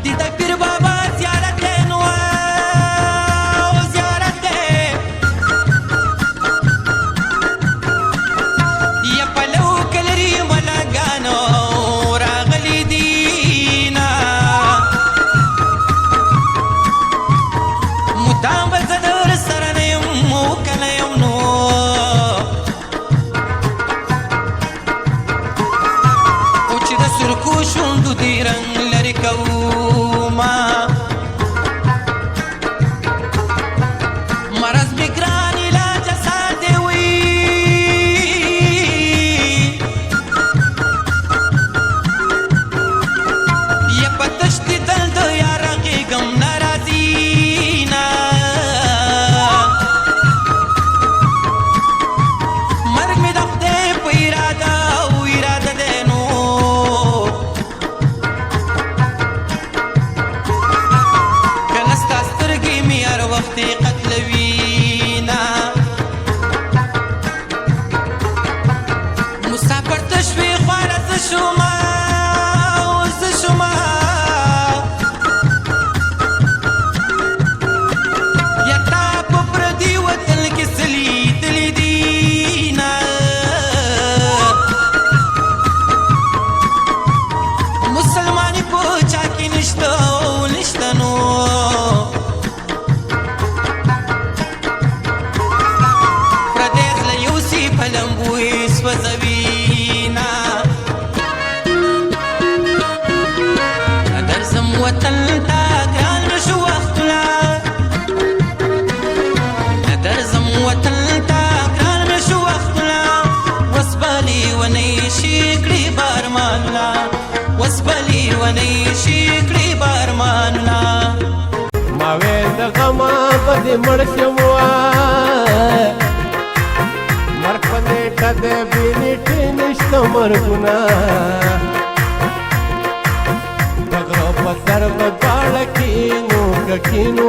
دي د پیر بابا زیارت دی نو زیارت دی یا پلو کلري ملاګانو راغلي دینا مدام به زه در سره نه یم کله یم نو او چې د سرکو شونډو دې رنګ لرې کوما مرض مې ګران علاج ساتې وي یا په تشتي دل د یار غېږم نه راځي نه مرګ مې د خدای په اراده او اراده دی نو کله ستا سترګې مې هر وخت قتلوي نه مسافر ته شوې خواره زه شومه زه شومه یا تا په پردي وطن کې څه لیدلي دي نه مسلماني په چا کې نشته او نشته نو پردی غله یوسي په لمبو یې سوځوي نه درځم وطن ته ګران شو وختونه درځم وطن ته ګران شو وختونه وسبالي ونی شي کړي بارمانونه وسبالي ونی شي کړي بارمانونه ما ویل د غمه به دې مړ شم مرګ په نیټه د بېنیټې نشته مرګونه د غره په سر به دواړه کینو که کینو